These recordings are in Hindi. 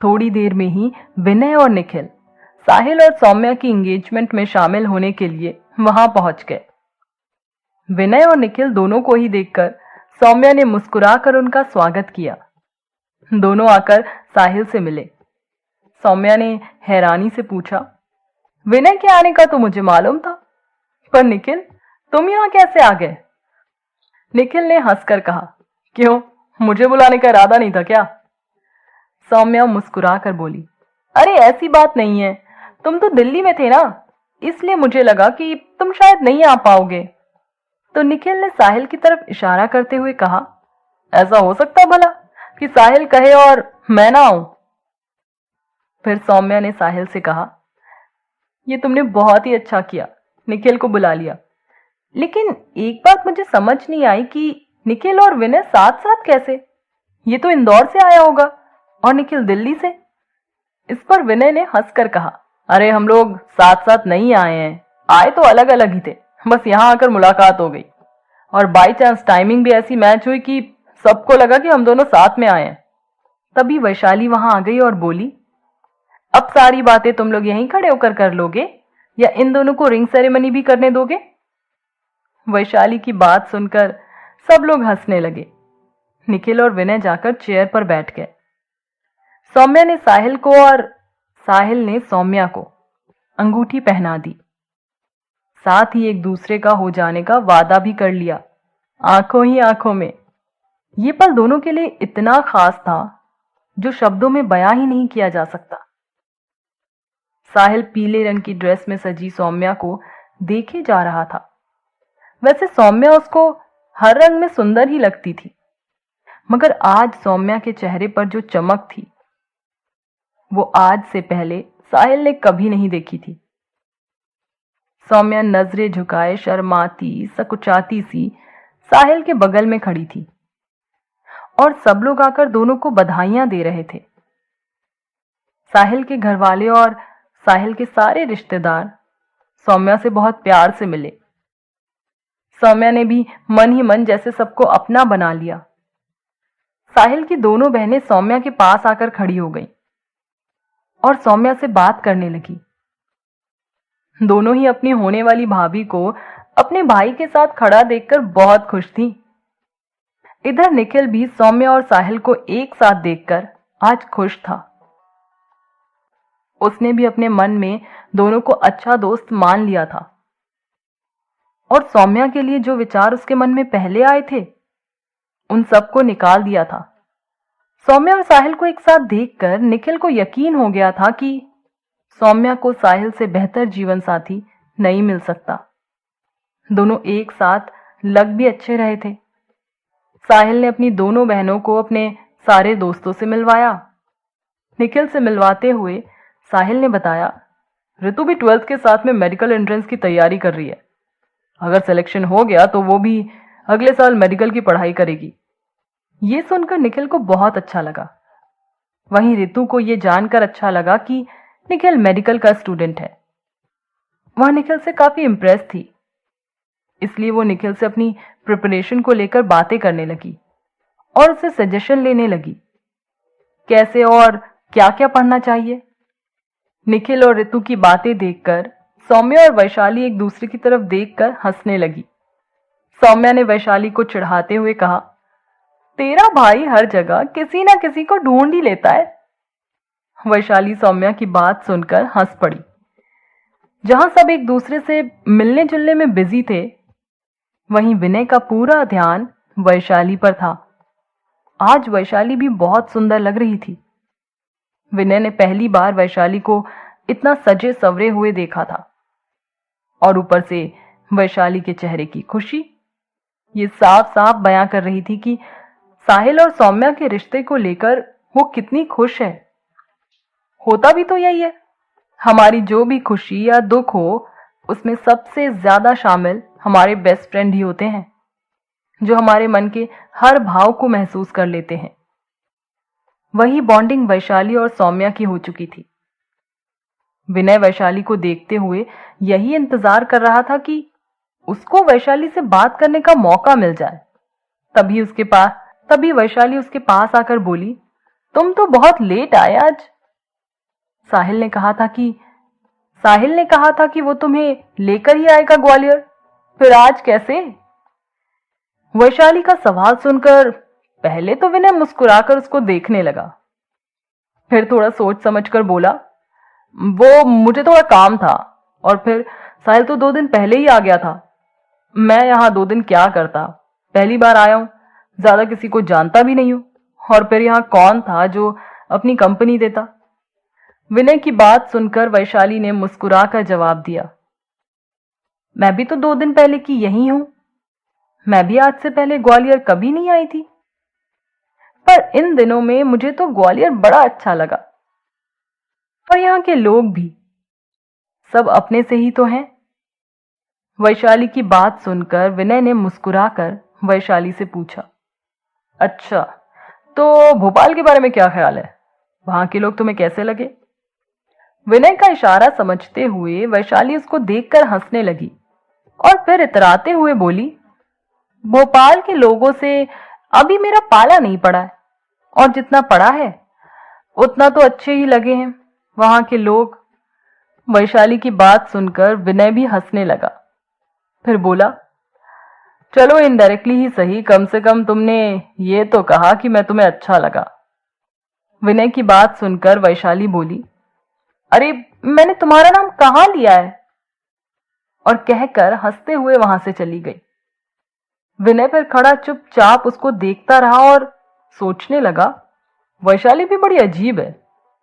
थोड़ी देर में ही विनय और निखिल साहिल और सौम्या की एंगेजमेंट में शामिल होने के लिए वहां पहुंच गए। विनय और निखिल दोनों को ही देखकर सौम्या ने मुस्कुराकर उनका स्वागत किया। दोनों आकर साहिल से मिले। सौम्या ने हैरानी से पूछा, विनय के आने का तो मुझे मालूम था, पर निखिल तुम यहां कैसे आ गए? निखिल ने हंसकर कहा, क्यों, मुझे बुलाने का इरादा नहीं था क्या? सौम्या मुस्कुराकर बोली, अरे ऐसी बात नहीं है, तुम तो दिल्ली में थे ना, इसलिए मुझे लगा कि तुम शायद नहीं आ पाओगे। तो निखिल ने साहिल की तरफ इशारा करते हुए कहा, ऐसा हो सकता भला कि साहिल कहे और मैं ना आऊं? फिर सौम्या ने साहिल से कहा, ये तुमने बहुत ही अच्छा किया, निखिल को बुला लिया। लेकिन एक बात मुझे समझ नहीं आई कि निखिल और विनय साथ साथ कैसे? ये तो इंदौर से आया होगा और निखिल दिल्ली से। इस पर विनय ने हंसकर कहा, अरे हम लोग साथ साथ नहीं आए हैं, आए तो अलग अलग ही थे, बस यहां आकर मुलाकात हो गई और बाई चांस टाइमिंग भी ऐसी मैच हुई कि सबको लगा कि हम दोनों साथ में आए हैं। तभी वैशाली वहां आ गई और बोली, अब सारी बातें तुम लोग यहीं खड़े होकर कर लोगे या इन दोनों को रिंग सेरेमनी भी करने दोगे? वैशाली की बात सुनकर सब लोग हंसने लगे। निखिल और विनय जाकर चेयर पर बैठ गए। सौम्या ने साहिल को और साहिल ने सौम्या को अंगूठी पहना दी। साथ ही एक दूसरे का हो जाने का वादा भी कर लिया, आंखों ही आंखों में। ये पल दोनों के लिए इतना खास था जो शब्दों में बयां ही नहीं किया जा सकता। साहिल पीले रंग की ड्रेस में सजी सौम्या को देखे जा रहा था। वैसे सौम्या उसको हर रंग में सुंदर ही लगती थी, मगर आज सौम्या के चेहरे पर जो चमक थी वो आज से पहले साहिल ने कभी नहीं देखी थी। सौम्या नजरें झुकाए शर्माती सकुचाती सी साहिल के बगल में खड़ी थी और सब लोग आकर दोनों को बधाइयां दे रहे थे। साहिल के घरवाले और साहिल के सारे रिश्तेदार सौम्या से बहुत प्यार से मिले। सौम्या ने भी मन ही मन जैसे सबको अपना बना लिया। साहिल की दोनों बहनें सौम्या के पास आकर खड़ी हो गईं और सौम्या से बात करने लगी। दोनों ही अपनी होने वाली भाभी को अपने भाई के साथ खड़ा देखकर बहुत खुश थी। इधर निखिल भी सौम्या और साहिल को एक साथ देखकर आज खुश था। उसने भी अपने मन में दोनों को अच्छा दोस्त मान लिया था और सौम्या के लिए जो विचार उसके मन में पहले आए थे उन सबको निकाल दिया था। सौम्या और साहिल को एक साथ देखकर निखिल को यकीन हो गया था कि सौम्या को साहिल से बेहतर जीवन साथी नहीं मिल सकता। दोनों एक साथ लग भी अच्छे रहे थे। साहिल ने अपनी दोनों बहनों को अपने सारे दोस्तों से मिलवाया। निखिल से मिलवाते हुए साहिल ने बताया, ऋतु भी 12th के साथ में मेडिकल एंट्रेंस की तैयारी कर रही है। अगर सिलेक्शन हो गया तो वो भी अगले साल मेडिकल की पढ़ाई करेगी। ये सुनकर निखिल को बहुत अच्छा लगा। वहीं ऋतु को ये जानकर अच्छा लगा कि निखिल मेडिकल का स्टूडेंट है। वह निखिल से काफी इम्प्रेस थी, इसलिए वो निखिल से अपनी प्रिपरेशन को लेकर बातें करने लगी और उससे सजेशन लेने लगी, कैसे और क्या क्या पढ़ना चाहिए। निखिल और ऋतु की बातें देखकर सौम्या और वैशाली एक दूसरे की तरफ देखकर हंसने लगी। सौम्या ने वैशाली को चिढ़ाते हुए कहा, तेरा भाई हर जगह किसी ना किसी को ढूंढ ही लेता है। वैशाली सौम्या की बात सुनकर हंस पड़ी। जहां सब एक दूसरे से मिलने जुलने में बिजी थे, वहीं विनय का पूरा ध्यान वैशाली पर था। आज वैशाली भी बहुत सुंदर लग रही थी। विनय ने पहली बार वैशाली को इतना सजे सवरे हुए देखा था और ऊपर से वैशाली के चेहरे की खुशी ये साफ साफ बयां कर रही थी कि साहिल और सौम्या के रिश्ते को लेकर वो कितनी खुश है। होता भी तो यही है, हमारी जो भी खुशी या दुख हो उसमें सबसे ज्यादा शामिल हमारे बेस्ट फ्रेंड ही होते हैं, जो हमारे मन के हर भाव को महसूस कर लेते हैं। वही बॉन्डिंग वैशाली और सौम्या की हो चुकी थी। विनय वैशाली को देखते हुए यही इंतजार कर रहा था कि उसको वैशाली से बात करने का मौका मिल जाए। तभी वैशाली उसके पास आकर बोली, तुम तो बहुत लेट आए आज। साहिल ने कहा था कि वो तुम्हें लेकर ही आएगा ग्वालियर, फिर आज कैसे? वैशाली का सवाल सुनकर पहले तो विनय मुस्कुराकर उसको देखने लगा, फिर थोड़ा सोच समझकर बोला, वो मुझे थोड़ा काम था, और फिर साहिल तो 2 दिन पहले ही आ गया था। मैं यहाँ 2 दिन क्या करता, पहली बार आया हूं, ज्यादा किसी को जानता भी नहीं हूं, और फिर यहाँ कौन था जो अपनी कंपनी देता। विनय की बात सुनकर वैशाली ने मुस्कुराकर जवाब दिया, मैं भी तो 2 दिन पहले की यही हूं, मैं भी आज से पहले ग्वालियर कभी नहीं आई थी, पर इन दिनों में मुझे तो ग्वालियर बड़ा अच्छा लगा, और यहाँ के लोग भी सब अपने से ही तो हैं। वैशाली की बात सुनकर विनय ने मुस्कुराकर वैशाली से पूछा, अच्छा, तो भोपाल के बारे में क्या ख्याल है, वहां के लोग तुम्हें कैसे लगे? विनय का इशारा समझते हुए वैशाली उसको देखकर हंसने लगी और फिर इतराते हुए बोली, भोपाल के लोगों से अभी मेरा पाला नहीं पड़ा है, और जितना पड़ा है उतना तो अच्छे ही लगे हैं वहां के लोग। वैशाली की बात सुनकर विनय भी हंसने लगा, फिर बोला, चलो इनडायरेक्टली ही सही, कम से कम तुमने ये तो कहा कि मैं तुम्हें अच्छा लगा। विनय की बात सुनकर वैशाली बोली, अरे मैंने तुम्हारा नाम कहाँ लिया है, और कहकर हंसते हुए वहां से चली गई। विनय फिर खड़ा चुपचाप उसको देखता रहा और सोचने लगा, वैशाली भी बड़ी अजीब है,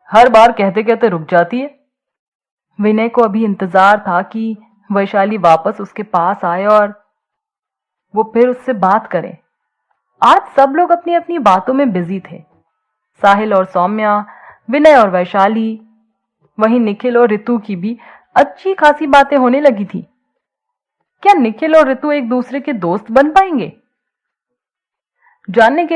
हर बार कहते कहते रुक जाती है। विनय को अभी इंतजार था कि वैशाली वापस उसके पास आए और वो फिर उससे बात करे। आज सब लोग अपनी अपनी बातों में बिजी थे, साहिल और सौम्या, विनय और वैशाली, वहीं निखिल और ऋतु की भी अच्छी खासी बातें होने लगी थी। क्या निखिल और ऋतु एक दूसरे के दोस्त बन पाएंगे? जानने के